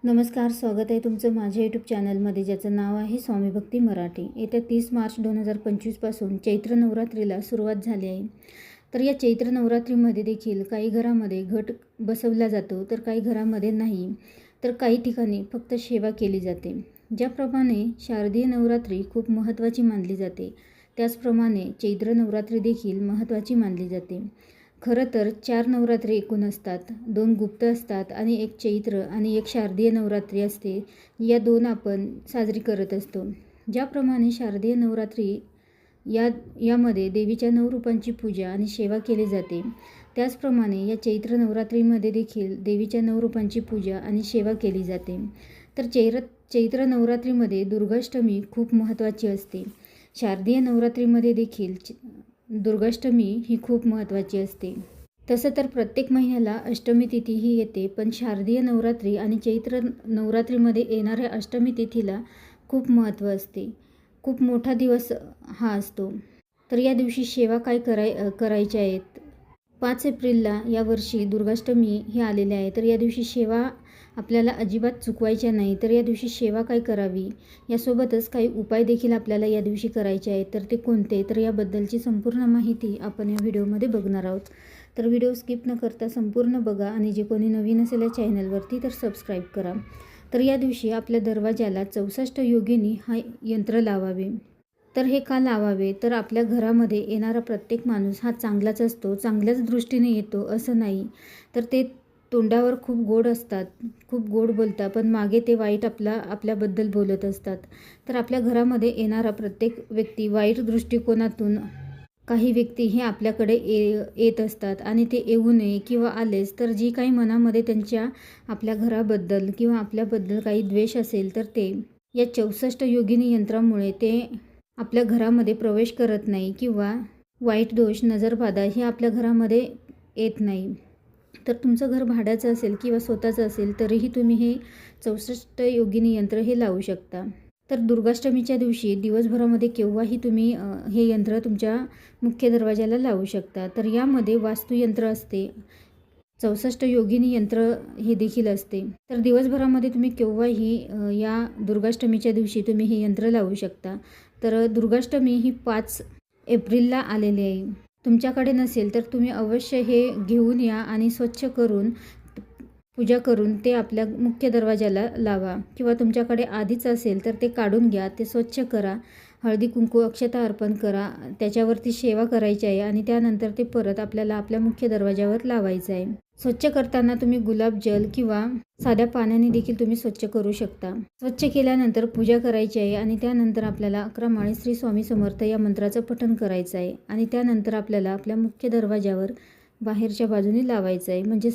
नमस्कार, स्वागत आहे तुमचं माझ्या यूट्यूब चॅनलमध्ये, ज्याचं नाव आहे स्वामी भक्ती मराठी। येत्या 30 मार्च 2025 पासून चैत्र नवरात्रीला सुरुवात झाली आहे। तर या चैत्र नवरात्रीमध्ये देखील काही घरामध्ये घट बसवला जातो, तर काही घरामध्ये नाही, तर काही ठिकाणी फक्त सेवा केली जाते। ज्याप्रमाणे शारदीय नवरात्री खूप महत्त्वाची मानली जाते, त्याचप्रमाणे चैत्र नवरात्री देखील महत्त्वाची मानली जाते। खरं तर 4 नवरात्री एकूण असतात, 2 गुप्त असतात आणि एक चैत्र आणि एक शारदीय नवरात्री असते। या 2 आपण साजरी करत असतो। ज्याप्रमाणे शारदीय नवरात्री यामध्ये देवीच्या 9 रूपांची पूजा आणि सेवा केली जाते, त्याचप्रमाणे या चैत्र नवरात्रीमध्ये देखील देवीच्या 9 रूपांची पूजा आणि सेवा केली जाते। तर चैत्र नवरात्रीमध्ये दुर्गाष्टमी खूप महत्त्वाची असते। शारदीय नवरात्रीमध्ये देखील दुर्गाष्टमी ही खूप महत्त्वाची असते। तसं तर प्रत्येक महिन्याला अष्टमी तिथी ही येते, पण शारदीय नवरात्री आणि चैत्र नवरात्रीमध्ये येणाऱ्या अष्टमी तिथीला खूप महत्त्व असते। खूप मोठा दिवस हा असतो। तर या दिवशी सेवा काय करायच्या आहेत। 5 एप्रिलला यावर्षी दुर्गाष्टमी ही आलेली आहे, तर या दिवशी सेवा आपल्याला अजिबात चुकवायच्या नाही। तर या दिवशी सेवा काय करावी, यासोबतच काही उपाय देखील आपल्याला या दिवशी करायचे आहेत, तर ते कोणते, तर याबद्दलची संपूर्ण माहिती आपण या व्हिडिओमध्ये बघणार आहोत। तर व्हिडिओ स्किप न करता संपूर्ण बघा आणि जे कोणी नवीन असेल या चॅनलवरती तर सबस्क्राईब करा। तर या दिवशी आपल्या दरवाजाला 64 योगिनी हा यंत्र लावावे। तर हे का लावावे, तर आपल्या घरामध्ये येणारा प्रत्येक माणूस हा चांगलाच असतो, चांगल्याच दृष्टीने येतो असं नाही। तर ते तोंडावर खूप गोड असतात, खूप गोड बोलतात, पण मागे ते वाईट आपल्याबद्दल बोलत असतात। तर आपल्या घरामध्ये येणारा प्रत्येक व्यक्ती वाईट दृष्टिकोनातून काही व्यक्ती हे आपल्याकडे येत असतात आणि ते येऊ नये किंवा आलेच तर जी काही मनामध्ये त्यांच्या आपल्या घराबद्दल किंवा आपल्याबद्दल काही द्वेष असेल, तर ते या 64 योगिनी यंत्रामुळे ते आपल्या घरामध्ये प्रवेश करत नाही किंवा वाईट दोष, नजरबाधा हे आपल्या घरामध्ये येत नाही। तर तुमचं घर भाड्याचं असेल किंवा स्वतःचं असेल, तरीही तुम्ही हे 64 योगिनी यंत्र हे लावू शकता। तर दुर्गाष्टमीच्या दिवशी दिवसभरामध्ये केव्हाही तुम्ही हे यंत्र तुमच्या मुख्य दरवाजाला लावू शकता। तर यामध्ये वास्तुयंत्र असते, 64 योगिनी यंत्र हे देखील असते। तर दिवसभरामध्ये तुम्ही केव्हाही या दुर्गाष्टमीच्या दिवशी तुम्ही हे यंत्र लावू शकता। तर दुर्गाष्टमी ही 5 एप्रिलला आलेली आहे। तुमच्याकडे नसेल तर तुम्ही अवश्य हे घेऊन या आणि स्वच्छ करून पूजा करून ते आपल्या मुख्य दरवाजाला लावा, किंवा तुमच्याकडे आधीच असेल तर ते काढून घ्या, ते स्वच्छ करा, हळदी कुंकू अक्षता अर्पण करा, त्याच्यावरती सेवा करायची आहे आणि त्यानंतर ते परत आपल्याला आपल्या मुख्य दरवाजावर लावायचं आहे। स्वच्छ करताना तुम्ही गुलाबजल किंवा साध्या पाण्याने देखील तुम्ही स्वच्छ करू शकता। स्वच्छ केल्यानंतर पूजा करायची आहे आणि त्यानंतर आपल्याला 11 माळी श्री स्वामी समर्थ या मंत्राचं पठण करायचं आहे आणि त्यानंतर आपल्याला आपल्या मुख्य दरवाजावर बाहेरच्या बाजूने लावायचं आहे। म्हणजे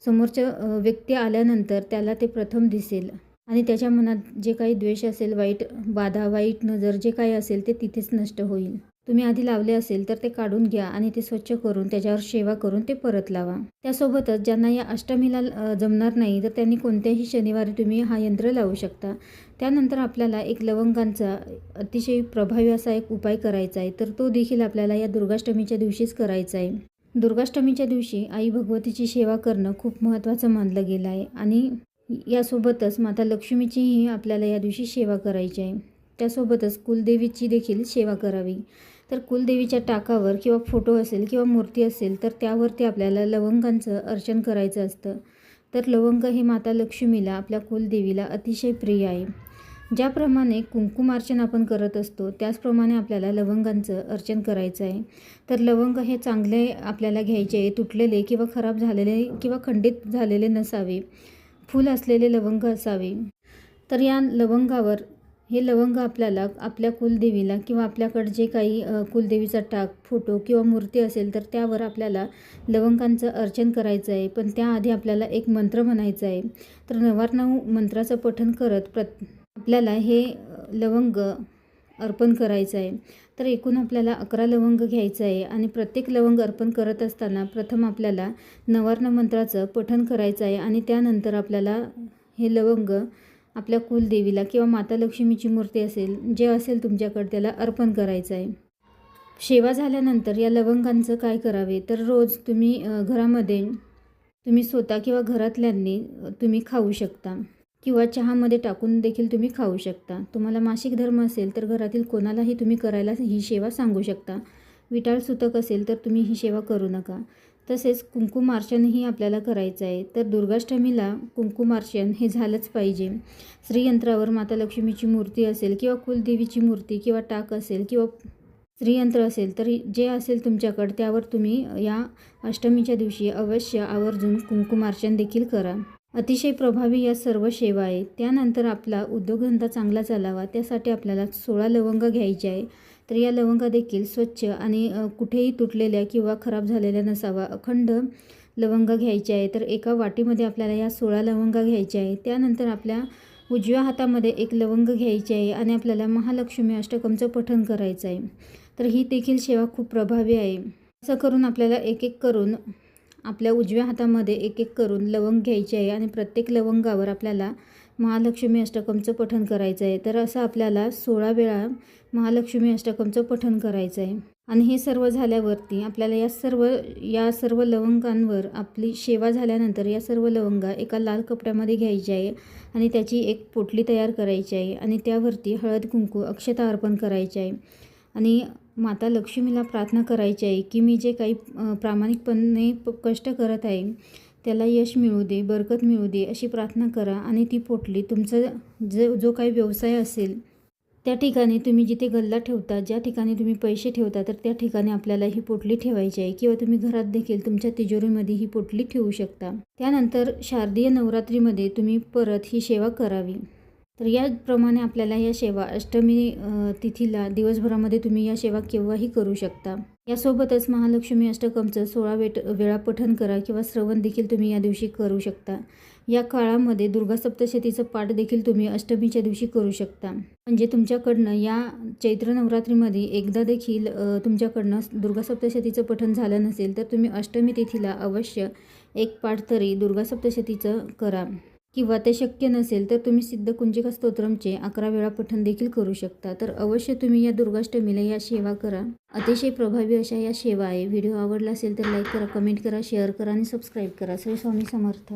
समोरच्या व्यक्ती आल्यानंतर त्याला ते प्रथम दिसेल आणि त्याच्या मनात जे काही द्वेष असेल, वाईट बाधा, वाईट नजर जे काही असेल ते तिथेच नष्ट होईल। तुम्ही आधी लावले असेल तर ते काढून घ्या आणि ते स्वच्छ करून त्याच्यावर सेवा करून ते परत लावा। त्यासोबतच ज्यांना या अष्टमीला जमणार नाही, तर त्यांनी कोणत्याही शनिवारी तुम्ही हा यंत्र लावू शकता। त्यानंतर आपल्याला एक लवंगांचा अतिशय प्रभावी असा एक उपाय करायचा आहे, तर तो देखील आपल्याला या दुर्गाष्टमीच्या दिवशीच करायचा आहे। दुर्गाष्टमीच्या दिवशी आई भगवतीची सेवा करणं खूप महत्त्वाचं मानलं गेलं आहे आणि यासोबतच माता लक्ष्मीचीही आपल्याला या दिवशी सेवा करायची आहे। त्यासोबतच कुलदेवीची देखील सेवा करावी। तर कुलदेवीच्या टाकावर किंवा फोटो असेल किंवा मूर्ती असेल, तर त्यावरती आपल्याला लवंगांचं अर्चन करायचं असतं। तर लवंग हे माता लक्ष्मीला, आपल्या कुलदेवीला अतिशय प्रिय आहे। ज्याप्रमाणे कुंकुमार्चन आपण करत असतो, त्याचप्रमाणे आपल्याला लवंगांचं अर्चन करायचं आहे। तर लवंग हे चांगले आपल्याला घ्यायचे आहे, तुटलेले किंवा खराब झालेले किंवा खंडित झालेले नसावे, फूल असलेले लवंग असावे। तर या लवंगावर हे लवंग आपल्याला आपल्या कुलदेवीला किंवा आपल्याकडे जे काही कुलदेवीचा टाक, फोटो किंवा मूर्ती असेल, तर त्यावर आपल्याला लवंगांचं अर्चन करायचं आहे। पण त्याआधी आपल्याला एक मंत्र म्हणायचा आहे। तर 99 मंत्राचं पठण करत आपल्याला हे लवंग अर्पण करायचं आहे। तर एकूण आपल्याला 11 लवंग घ्यायचं आहे आणि प्रत्येक लवंग अर्पण करत असताना प्रथम आपल्याला 99 मंत्राचं पठण करायचं आहे आणि त्यानंतर आपल्याला हे लवंग आपल्या कुलदेवीला किंवा माता लक्ष्मीची मूर्ती असेल, जे असेल तुमच्याकडे, त्याला अर्पण करायचं आहे। सेवा झाल्यानंतर या लवंगांचं काय करावे, तर रोज तुम्ही घरामध्ये तुम्ही स्वतः किंवा घरातल्यांनी तुम्ही खाऊ शकता किंवा चहामध्ये टाकून देखील तुम्ही खाऊ शकता. तुम्हाला मासिक धर्म असेल तर घरातील कोणालाही तुम्ही करायला ही सेवा सांगू शकता. विटाळ सुतक असेल तर तुम्ही ही सेवा करू नका. तसेच कुंकुमार्चनही आपल्याला करायचं आहे. तर दुर्गाष्टमीला कुंकुमार्चन हे झालंच पाहिजे. श्रीयंत्रावर माता लक्ष्मीची मूर्ती असेल किंवा कुलदेवीची मूर्ती किंवा टाक असेल किंवा श्रीयंत्र असेल तर जे असेल तुमच्याकडे त्यावर तुम्ही या अष्टमीच्या दिवशी अवश्य आवर्जून कुंकुमार्चन देखील करा. अतिशय प्रभावी या सर्व सेवा आहेत. त्यानंतर आपला उद्योगधंदा चांगला चालावा त्यासाठी आपल्याला 16 लवंगा घ्यायच्या आहे. तर या लवंगा देखील स्वच्छ आणि कुठेही तुटलेल्या किंवा खराब झालेल्या नसावा अखंड लवंगा घ्यायच्या आहे. तर एका वाटीमध्ये आपल्याला या 16 लवंगा घ्यायच्या आहे. त्यानंतर आपल्या उजव्या हातामध्ये एक लवंग घ्यायची आहे आणि आपल्याला महालक्ष्मी अष्टकमचं पठण करायचं आहे. तर ही देखील सेवा खूप प्रभावी आहे. असं करून आपल्याला एक एक करून आपल्या उजव्या हातामध्ये एक एक करून लवंग घ्यायचे आहे आणि प्रत्येक लवंगावर आपल्याला महालक्ष्मी अष्टकमचं पठण करायचं आहे. तर असं आपल्याला 16 वेळा महालक्ष्मी अष्टकमचं पठण करायचं आहे. आणि हे सर्व झाल्यावरती आपल्याला या सर्व लवंगांवर आपली सेवा झाल्यानंतर या सर्व लवंगा एका लाल कपड्यामध्ये घ्यायची आहे आणि त्याची एक पोटली तयार करायची आहे आणि त्यावरती हळद कुंकू अक्षता अर्पण करायचे आहे आणि माता लक्ष्मीला प्रार्थना करायची आहे की मी जे काही प्रामाणिकपणे कष्ट करत आहे त्याला यश मिळू दे, बरकत मिळू दे अशी प्रार्थना करा. आणि ती पोटली तुमचं जो काही व्यवसाय असेल त्या ठिकाणी तुम्ही जिथे गल्ला ठेवता, ज्या ठिकाणी तुम्ही पैसे ठेवता तर त्या ठिकाणी आपल्याला ही पोटली ठेवायची आहे किंवा तुम्ही घरात देखील तुमच्या तिजोरीमध्ये ही पोटली ठेवू शकता. त्यानंतर शारदीय नवरात्रीमध्ये तुम्ही परत ही सेवा करावी. तर याप्रमाणे आपल्याला या सेवा अष्टमी तिथीला दिवसभरामध्ये तुम्ही या सेवा केव्हाही करू शकता. यासोबतच महालक्ष्मी अष्टकमचं 16 वेळा पठण करा किंवा श्रवण देखील तुम्ही या दिवशी करू शकता. या काळामध्ये दुर्गा सप्तशतीचं पाठ देखील तुम्ही अष्टमीच्या दिवशी करू शकता. म्हणजे तुमच्याकडनं या चैत्र नवरात्रीमध्ये एकदा देखील तुमच्याकडनं दुर्गा सप्तशतीचं पठण झालं नसेल तर तुम्ही अष्टमी तिथीला अवश्य एक पाठ तरी दुर्गा सप्तशतीचं करा. किंवा ते शक्य नसेल तर तुम्ही सिद्धकुंजिका स्तोत्रमचे 11 वेळा पठण देखील करू शकता. तर अवश्य तुम्ही या दुर्गाष्टमीला या सेवा करा. अतिशय प्रभावी अशा या सेवा आहे. व्हिडिओ आवडला असेल तर लाईक करा, कमेंट करा, शेअर करा आणि सबस्क्राईब करा. श्री स्वामी समर्थ.